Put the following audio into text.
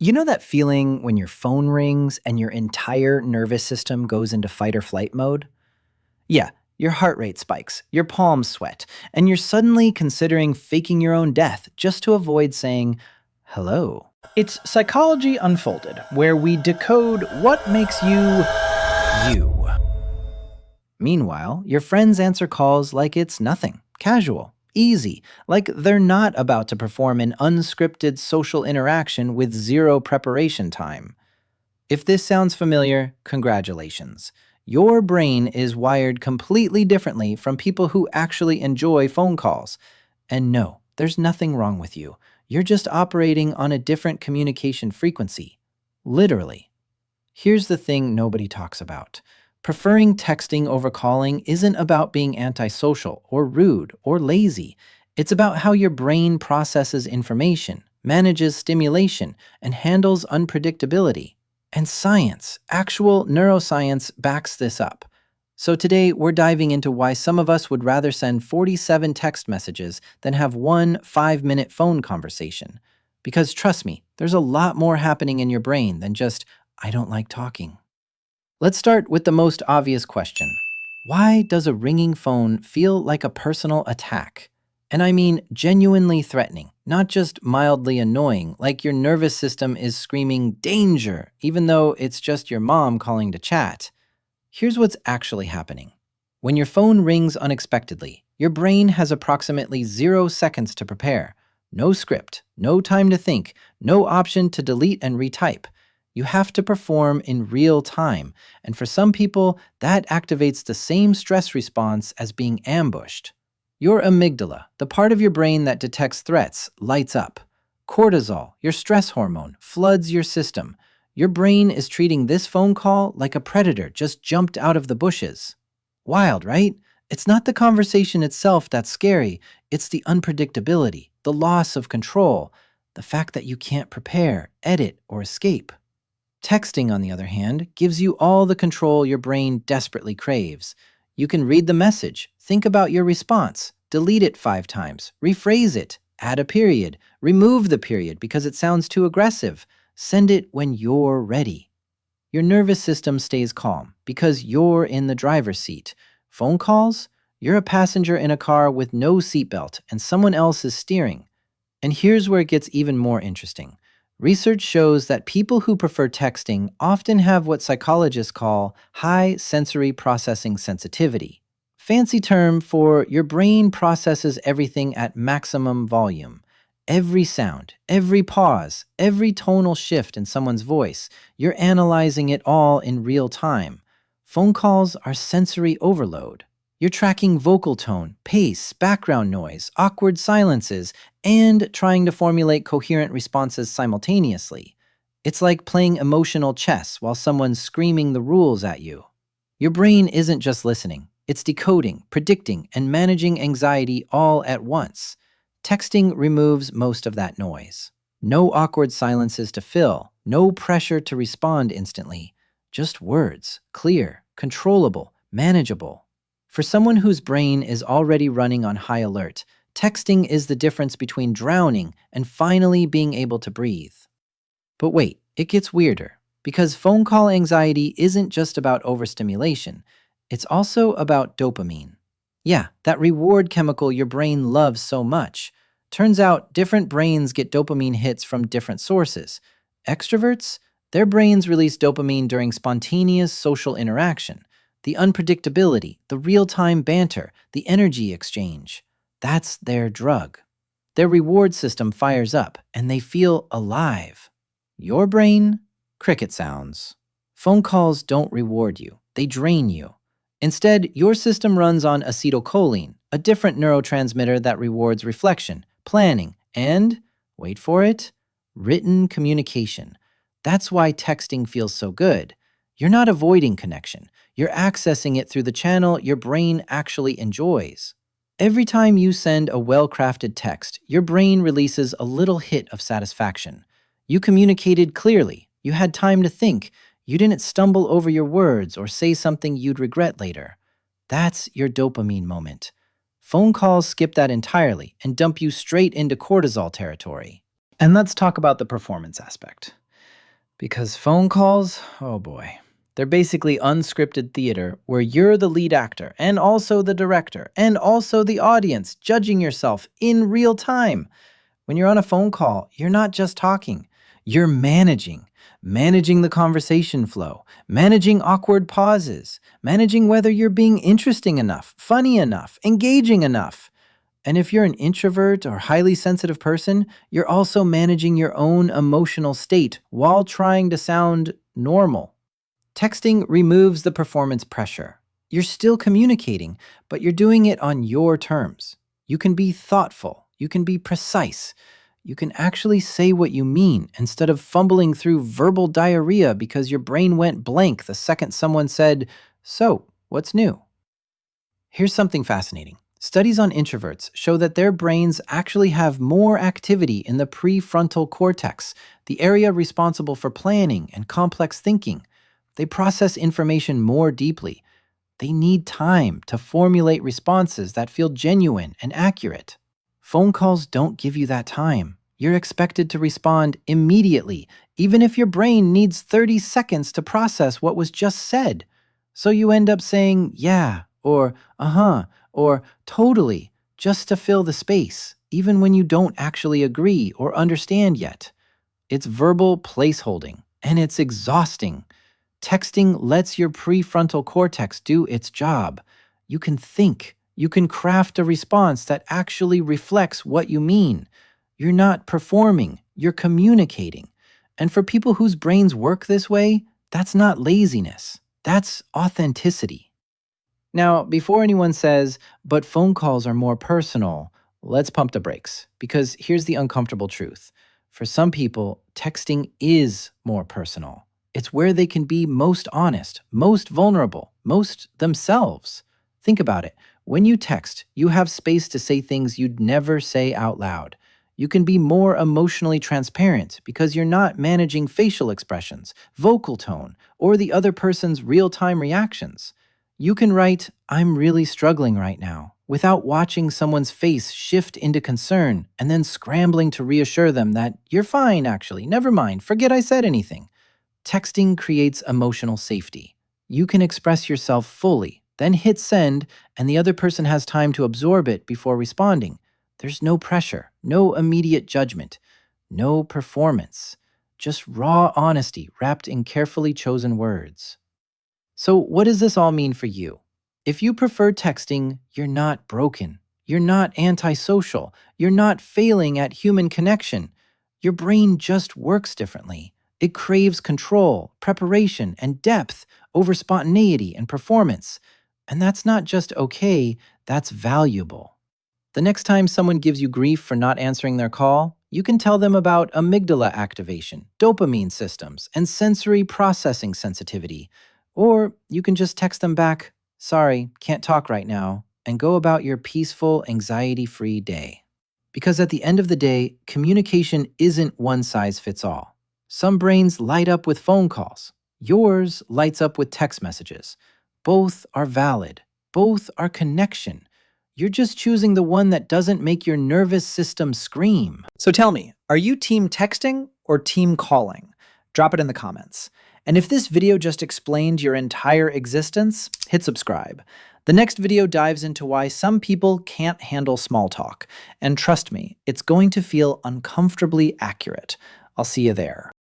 You know that feeling when your phone rings and your entire nervous system goes into fight or flight mode? Yeah, your heart rate spikes, your palms sweat, and you're suddenly considering faking your own death just to avoid saying, hello. It's Psychology Unfolded, where we decode what makes you, you. Meanwhile, your friends answer calls like it's nothing, casual, easy, like they're not about to perform an unscripted social interaction with zero preparation time. If this sounds familiar, congratulations. Your brain is wired completely differently from people who actually enjoy phone calls. And no, there's nothing wrong with you. You're just operating on a different communication frequency. Literally. Here's the thing nobody talks about. Preferring texting over calling isn't about being antisocial or rude or lazy. It's about how your brain processes information, manages stimulation, and handles unpredictability. And science, actual neuroscience, backs this up. So today, we're diving into why some of us would rather send 47 text messages than have one 5-minute phone conversation. Because trust me, there's a lot more happening in your brain than just, I don't like talking. Let's start with the most obvious question. Why does a ringing phone feel like a personal attack? And I mean genuinely threatening, not just mildly annoying, like your nervous system is screaming danger, even though it's just your mom calling to chat. Here's what's actually happening. When your phone rings unexpectedly, your brain has approximately 0 seconds to prepare. No script, no time to think, no option to delete and retype. You have to perform in real time, and for some people, that activates the same stress response as being ambushed. Your amygdala, the part of your brain that detects threats, lights up. Cortisol, your stress hormone, floods your system. Your brain is treating this phone call like a predator just jumped out of the bushes. Wild, right? It's not the conversation itself that's scary, it's the unpredictability, the loss of control, the fact that you can't prepare, edit, or escape. Texting, on the other hand, gives you all the control your brain desperately craves. You can read the message, think about your response, delete it 5 times, rephrase it, add a period, remove the period because it sounds too aggressive, send it when you're ready. Your nervous system stays calm because you're in the driver's seat. Phone calls? You're a passenger in a car with no seatbelt and someone else is steering. And here's where it gets even more interesting. Research shows that people who prefer texting often have what psychologists call high sensory processing sensitivity. Fancy term for your brain processes everything at maximum volume. Every sound, every pause, every tonal shift in someone's voice, you're analyzing it all in real time. Phone calls are sensory overload. You're tracking vocal tone, pace, background noise, awkward silences, and trying to formulate coherent responses simultaneously. It's like playing emotional chess while someone's screaming the rules at you. Your brain isn't just listening, it's decoding, predicting, and managing anxiety all at once. Texting removes most of that noise. No awkward silences to fill, no pressure to respond instantly. Just words, clear, controllable, manageable. For someone whose brain is already running on high alert, texting is the difference between drowning and finally being able to breathe. But wait, it gets weirder, because phone call anxiety isn't just about overstimulation, it's also about dopamine. Yeah, that reward chemical your brain loves so much. Turns out different brains get dopamine hits from different sources. Extroverts? Their brains release dopamine during spontaneous social interaction. The unpredictability, the real-time banter, the energy exchange. That's their drug. Their reward system fires up, and they feel alive. Your brain? Cricket sounds. Phone calls don't reward you. They drain you. Instead, your system runs on acetylcholine, a different neurotransmitter that rewards reflection, planning, and, wait for it, written communication. That's why texting feels so good. You're not avoiding connection. You're accessing it through the channel your brain actually enjoys. Every time you send a well-crafted text, your brain releases a little hit of satisfaction. You communicated clearly. You had time to think. You didn't stumble over your words or say something you'd regret later. That's your dopamine moment. Phone calls skip that entirely and dump you straight into cortisol territory. And let's talk about the performance aspect. Because phone calls, oh boy, they're basically unscripted theater where you're the lead actor and also the director and also the audience judging yourself in real time. When you're on a phone call, you're not just talking, you're managing the conversation flow, managing awkward pauses, managing whether you're being interesting enough, funny enough, engaging enough. And if you're an introvert or highly sensitive person, you're also managing your own emotional state while trying to sound normal. Texting removes the performance pressure. You're still communicating, but you're doing it on your terms. You can be thoughtful, you can be precise, you can actually say what you mean instead of fumbling through verbal diarrhea because your brain went blank the second someone said, "So, what's new?" Here's something fascinating. Studies on introverts show that their brains actually have more activity in the prefrontal cortex, the area responsible for planning and complex thinking. They process information more deeply. They need time to formulate responses that feel genuine and accurate. Phone calls don't give you that time. You're expected to respond immediately, even if your brain needs 30 seconds to process what was just said. So you end up saying, yeah, or uh-huh, or totally, just to fill the space, even when you don't actually agree or understand yet. It's verbal placeholding, and it's exhausting. Texting lets your prefrontal cortex do its job. You can think. You can craft a response that actually reflects what you mean. You're not performing, you're communicating. And for people whose brains work this way, that's not laziness. That's authenticity. Now, before anyone says, but phone calls are more personal, let's pump the brakes. Because here's the uncomfortable truth. For some people, texting is more personal. It's where they can be most honest, most vulnerable, most themselves. Think about it. When you text, you have space to say things you'd never say out loud. You can be more emotionally transparent because you're not managing facial expressions, vocal tone, or the other person's real-time reactions. You can write, "I'm really struggling right now," without watching someone's face shift into concern and then scrambling to reassure them that you're fine, actually, never mind, forget I said anything. Texting creates emotional safety. You can express yourself fully, then hit send, and the other person has time to absorb it before responding. There's no pressure, no immediate judgment, no performance, just raw honesty wrapped in carefully chosen words. So, what does this all mean for you? If you prefer texting, you're not broken. You're not antisocial. You're not failing at human connection. Your brain just works differently. It craves control, preparation, and depth over spontaneity and performance. And that's not just okay, that's valuable. The next time someone gives you grief for not answering their call, you can tell them about amygdala activation, dopamine systems, and sensory processing sensitivity. Or you can just text them back, "Sorry, can't talk right now," and go about your peaceful, anxiety-free day. Because at the end of the day, communication isn't one size fits all. Some brains light up with phone calls. Yours lights up with text messages. Both are valid. Both are connection. You're just choosing the one that doesn't make your nervous system scream. So tell me, are you team texting or team calling? Drop it in the comments. And if this video just explained your entire existence, hit subscribe. The next video dives into why some people can't handle small talk. And trust me, it's going to feel uncomfortably accurate. I'll see you there.